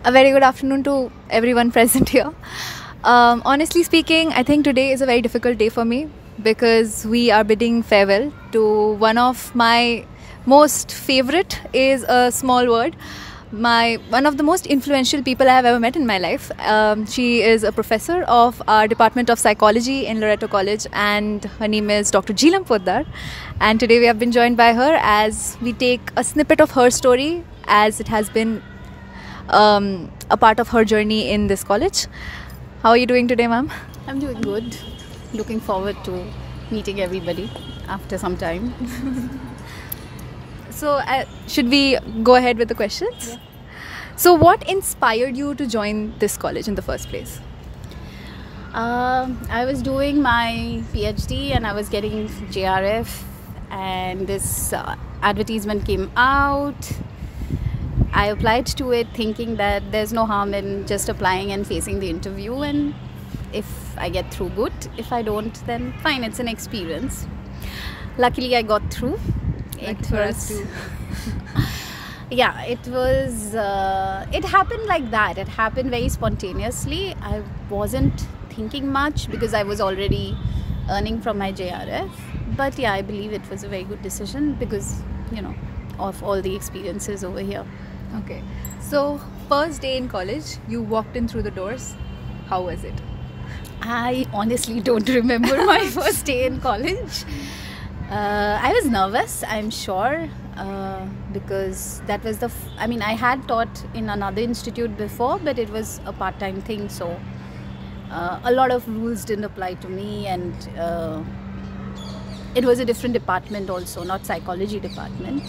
A very good afternoon to everyone present here. Honestly speaking, I think today is a very difficult day for me because we are bidding farewell to one of my most favorite is a small word. One of the most influential people I have ever met in my life. She is a professor of our Department of Psychology in Loreto College, and her name is Dr. Jeelam Poddar. And today we have been joined by her as we take a snippet of her story, as it has been a part of her journey in this college. How are you doing today, ma'am? I'm doing good. Looking forward to meeting everybody after some time. So, should we go ahead with the questions? Yeah. So, what inspired you to join this college in the first place? I was doing my PhD and I was getting JRF, and this advertisement came out. I applied to it thinking that there's no harm in just applying and facing the interview, and if I get through, good. If I don't, then fine, it's an experience. Luckily I got through. Like for us too. Yeah, it was it happened like that. It happened very spontaneously. I wasn't thinking much because I was already earning from my JRF, but yeah, I believe it was a very good decision because, you know, of all the experiences over here. Okay. So, first day in college, you walked in through the doors. How was it? I honestly don't remember my first day in college. I was nervous, I'm sure, because that was I had taught in another institute before, but it was a part-time thing, so a lot of rules didn't apply to me, and it was a different department also, not psychology department.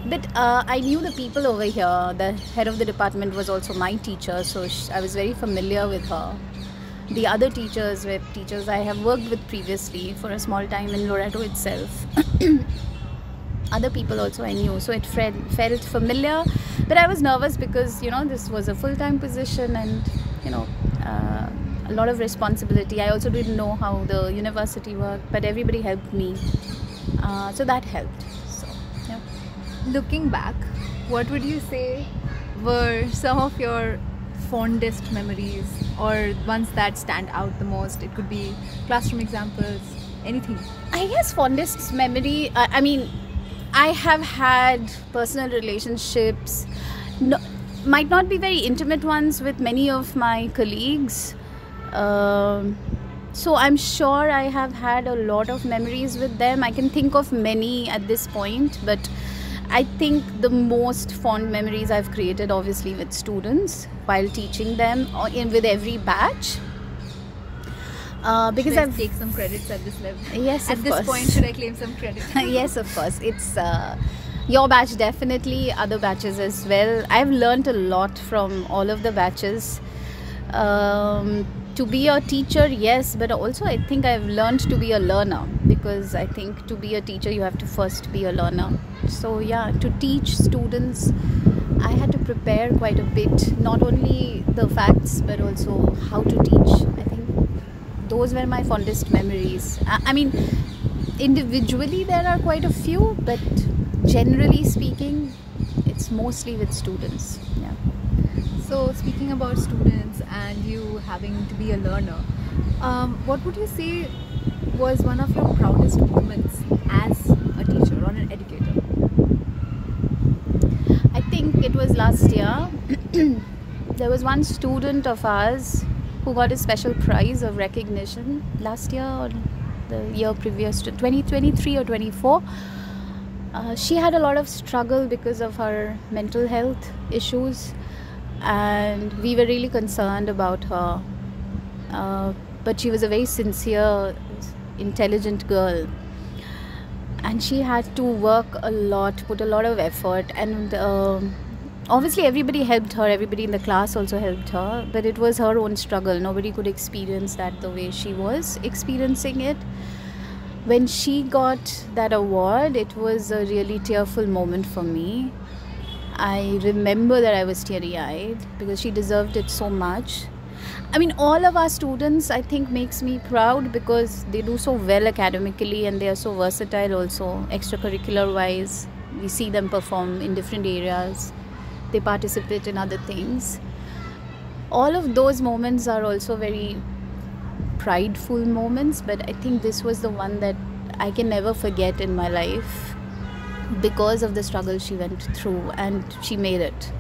But I knew the people over here. The head of the department was also my teacher, so I was very familiar with her. The other teachers were teachers I have worked with previously for a small time in Loreto itself. Other people also I knew, so it felt familiar. But I was nervous because, you know, this was a full-time position and, you know, a lot of responsibility. I also didn't know how the university worked, but everybody helped me. So that helped. So, yeah. Looking back, what would you say were some of your fondest memories or ones that stand out the most? It could be classroom examples, anything. I guess fondest memory, I have had personal relationships, might not be very intimate ones, with many of my colleagues. So I'm sure I have had a lot of memories with them. I can think of many at this point, but I think the most fond memories I've created obviously with students while teaching them with every batch. Because I've take some credits at this level. Yes, at this point, should I claim some credit? Yes, of course. It's your batch, definitely, other batches as well. I've learned a lot from all of the batches. To be a teacher, yes, but also I think I've learned to be a learner, because I think to be a teacher you have to first be a learner. So yeah, to teach students I had to prepare quite a bit, not only the facts but also how to teach. I think those were my fondest memories. I mean, individually there are quite a few, but generally speaking it's mostly with students. Yeah. So, speaking about students and you having to be a learner, what would you say was one of your proudest moments as a teacher or an educator? I think it was last year. There was one student of ours who got a special prize of recognition last year or the year previous to 2023 or 24. She had a lot of struggle because of her mental health issues, and we were really concerned about her, but she was a very sincere, intelligent girl, and she had to work a lot, put a lot of effort, and obviously everybody helped her, everybody in the class also helped her, but it was her own struggle. Nobody could experience that the way she was experiencing it. When she got that award, it was a really tearful moment for me. I remember that I was teary-eyed because she deserved it so much. I mean, all of our students, I think, makes me proud because they do so well academically and they are so versatile also, extracurricular wise. We see them perform in different areas. They participate in other things. all of those moments are also very prideful moments, but I think this was the one that I can never forget in my life because of the struggle she went through, and she made it.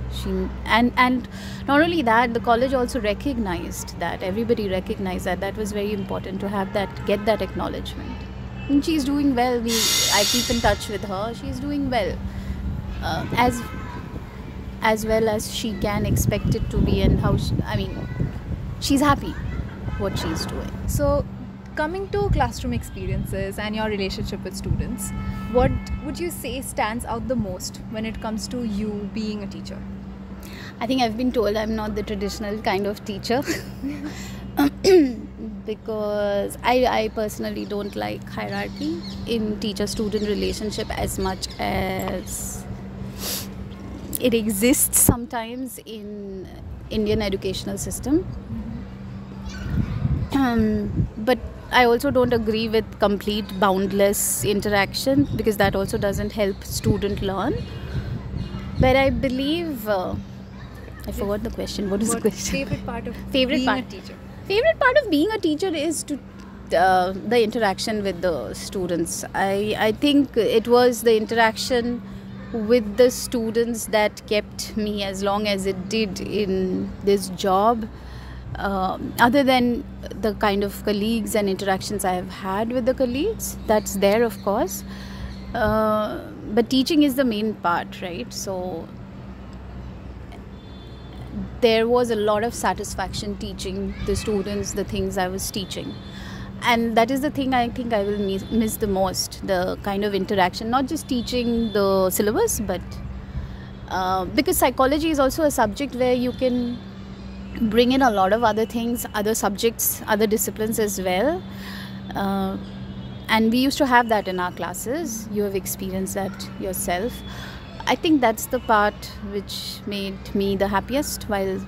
And not only that, the college also recognized that. Everybody recognized that. That was very important to have that, get that acknowledgement. And she's doing well. I keep in touch with her. She's doing well, as well as she can expect it to be, and she's happy what she's doing. So, coming to classroom experiences and your relationship with students, what would you say stands out the most when it comes to you being a teacher? I think I've been told I'm not the traditional kind of teacher because I personally don't like hierarchy in teacher-student relationship as much as it exists sometimes in Indian educational system. But I also don't agree with complete boundless interaction, because that also doesn't help student learn. But I believe I forgot the question. What is the question? Favorite part of Favorite being part. a teacher? Favorite part of being a teacher is to the interaction with the students. I think it was the interaction with the students that kept me as long as it did in this job. Other than the kind of colleagues and interactions I have had with the colleagues, that's there of course. But teaching is the main part, right? So there was a lot of satisfaction teaching the students the things I was teaching. And that is the thing I think I will miss the most, the kind of interaction, not just teaching the syllabus, but because psychology is also a subject where you can bring in a lot of other things, other subjects, other disciplines as well. And we used to have that in our classes. You have experienced that yourself. I think that's the part which made me the happiest while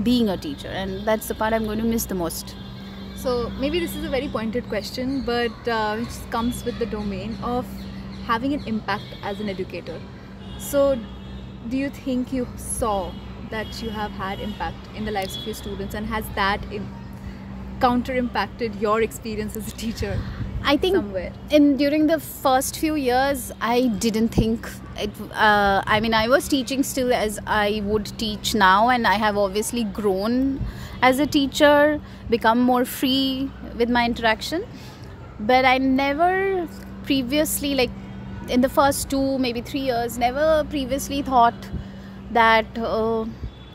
being a teacher, and that's the part I'm going to miss the most. So maybe this is a very pointed question, but which comes with the domain of having an impact as an educator. So do you think you saw that you have had impact in the lives of your students, and has that counter impacted your experience as a teacher? I think somewhere during the first few years, I didn't think it. I was teaching still as I would teach now, and I have obviously grown as a teacher, become more free with my interaction. But I never previously, like in the first 2, maybe 3 years, never previously thought that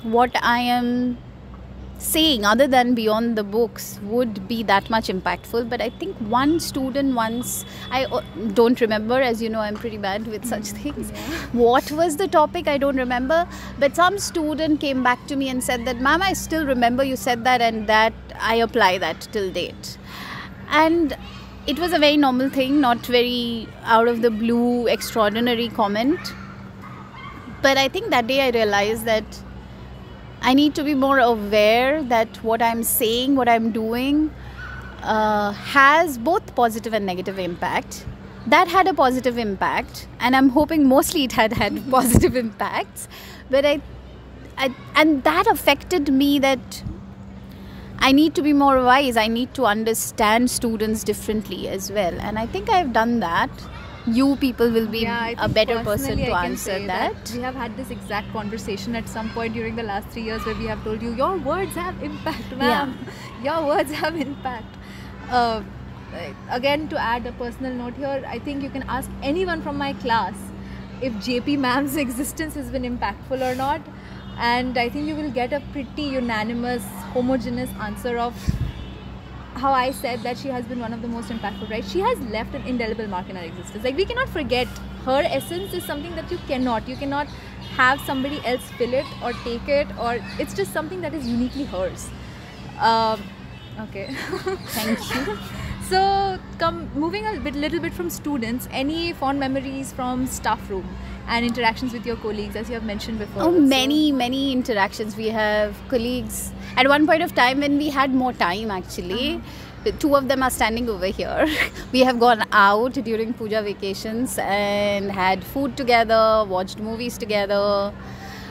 what I am saying, other than beyond the books, would be that much impactful. But I think one student once, I don't remember, as you know, I'm pretty bad with such things. Yeah. What was the topic? I don't remember. But some student came back to me and said that, "Ma'am, I still remember you said that, and that I apply that till date." And it was a very normal thing, not very out of the blue, extraordinary comment. But I think that day I realized that I need to be more aware that what I'm saying, what I'm doing has both positive and negative impact. That had a positive impact, and I'm hoping mostly it had positive impacts. But and that affected me, that I need to be more wise. I need to understand students differently as well. And I think I've done that. You people will be a better person to answer that. We have had this exact conversation at some point during the last 3 years, where we have told you, your words have impact, ma'am. Yeah. Your words have impact. Again, to add a personal note here, I think you can ask anyone from my class if JP ma'am's existence has been impactful or not, and I think you will get a pretty unanimous, homogeneous answer of how I said that she has been one of the most impactful, right? She has left an indelible mark in our existence. Like, we cannot forget. Her essence is something that you cannot have somebody else fill it or take it, or it's just something that is uniquely hers. Okay. Thank you. So, moving a little bit from students, any fond memories from staff room and interactions with your colleagues, as you have mentioned before? Oh, many interactions. We have colleagues. At one point of time, when we had more time, actually, 2 of them are standing over here. We have gone out during puja vacations and had food together, watched movies together.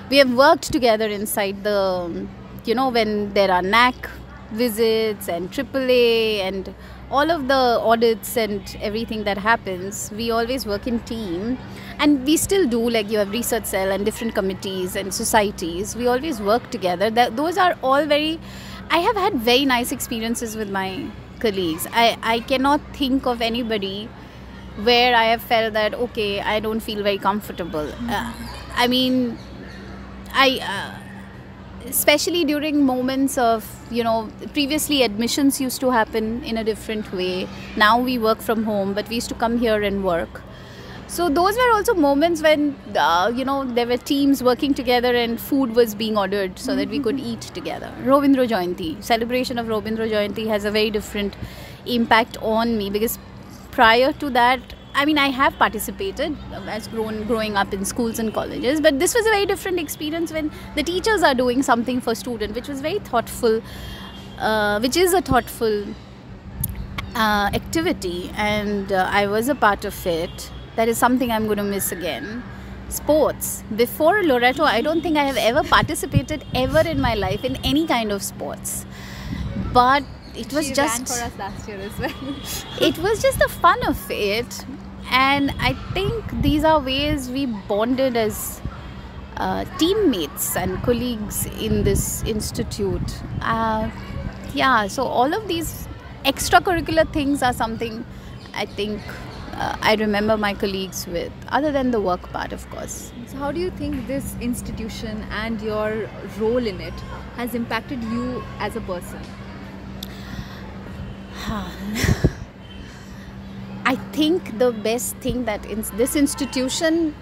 We have worked together inside the when there are NAC visits and AAA and all of the audits and everything that happens, we always work in team. And we still do, like you have research cell and different committees and societies. We always work together. Those are all I have had very nice experiences with my colleagues. I cannot think of anybody where I have felt that, okay, I don't feel very comfortable. Especially during moments of, previously admissions used to happen in a different way. Now we work from home, but we used to come here and work. So those were also moments when, there were teams working together and food was being ordered so that we could eat together. Robindra Jayanti, celebration of Robindra Jayanti has a very different impact on me, because prior to that, I have participated as growing up in schools and colleges, but this was a very different experience when the teachers are doing something for students, which was very thoughtful, which is a thoughtful activity, and I was a part of it. That is something I'm going to miss again. Sports. Before Loreto, I don't think I have ever participated ever in my life in any kind of sports. But it was She just... ran for us last year as well. It was just the fun of it. And I think these are ways we bonded as teammates and colleagues in this institute. So all of these extracurricular things are something I think I remember my colleagues with, other than the work part, of course. So how do you think this institution and your role in it has impacted you as a person? I think the best thing that this institution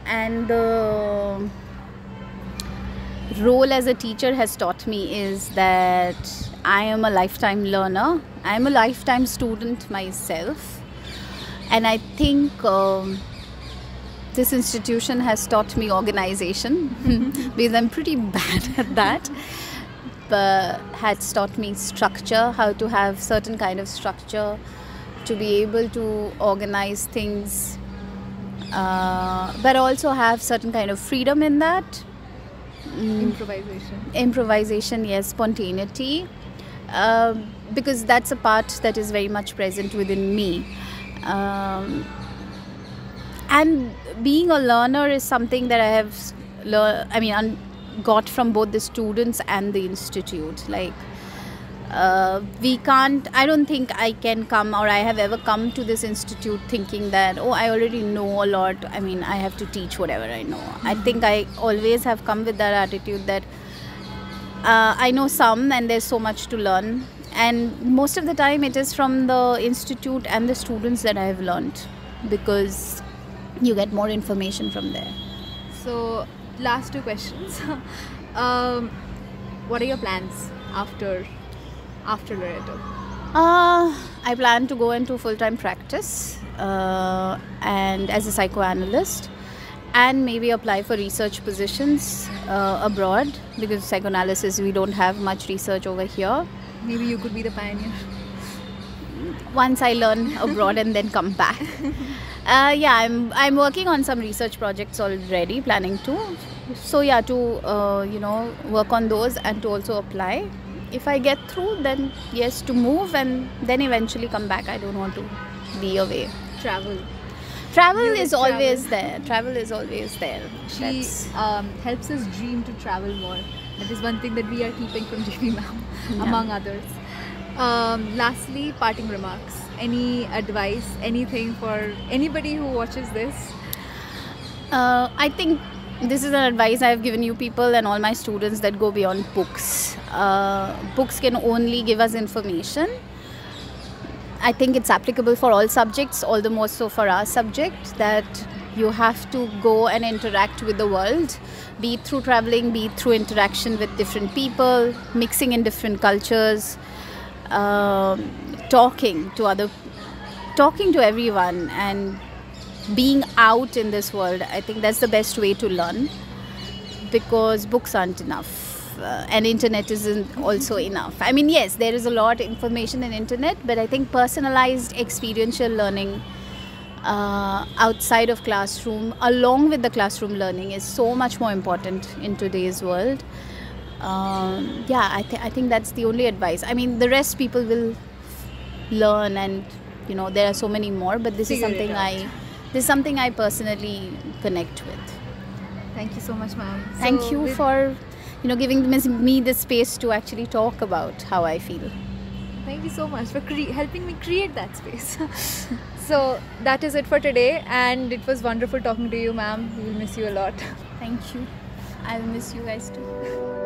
and the role as a teacher has taught me is that I am a lifetime learner. I am a lifetime student myself. And I think this institution has taught me organization because I'm pretty bad at that. But has taught me structure, how to have certain kind of structure, to be able to organize things, but also have certain kind of freedom in that. Improvisation, yes, spontaneity, because that's a part that is very much present within me. And being a learner is something that I have got from both the students and the institute. I don't think I can come, or I have ever come to this institute thinking that, I already know a lot. I have to teach whatever I know. I think I always have come with that attitude that I know some and there's so much to learn. And most of the time it is from the institute and the students that I have learned, because you get more information from there. So, last two questions. What are your plans after Loreto? I plan to go into full-time practice and as a psychoanalyst, and maybe apply for research positions abroad, because psychoanalysis, we don't have much research over here. Maybe you could be the pioneer. Once I learn abroad and then come back. I'm working on some research projects already, planning to. So to work on those and to also apply. If I get through, then yes, to move and then eventually come back. I don't want to be away. Travel is always there. She helps us dream to travel more. That is one thing that we are keeping from JP Ma'am, among others. Lastly, parting remarks. Any advice, anything for anybody who watches this? I think this is an advice I have given you people and all my students, that go beyond books. Books can only give us information. I think it's applicable for all subjects, all the more so for our subject, that you have to go and interact with the world, be it through traveling, be it through interaction with different people, mixing in different cultures, talking to everyone and being out in this world. I think that's the best way to learn, because books aren't enough. And internet isn't also enough. Yes, there is a lot of information in internet, but I think personalized experiential learning outside of classroom, along with the classroom learning, is so much more important in today's world. Yeah, I think that's the only advice. I mean, the rest people will learn, and there are so many more. But this is something I personally connect with. Thank you so much, ma'am. Thank you for giving me the space to actually talk about how I feel. Thank you so much for helping me create that space. So that is it for today, and it was wonderful talking to you, ma'am. We will miss you a lot. Thank you. I will miss you guys too.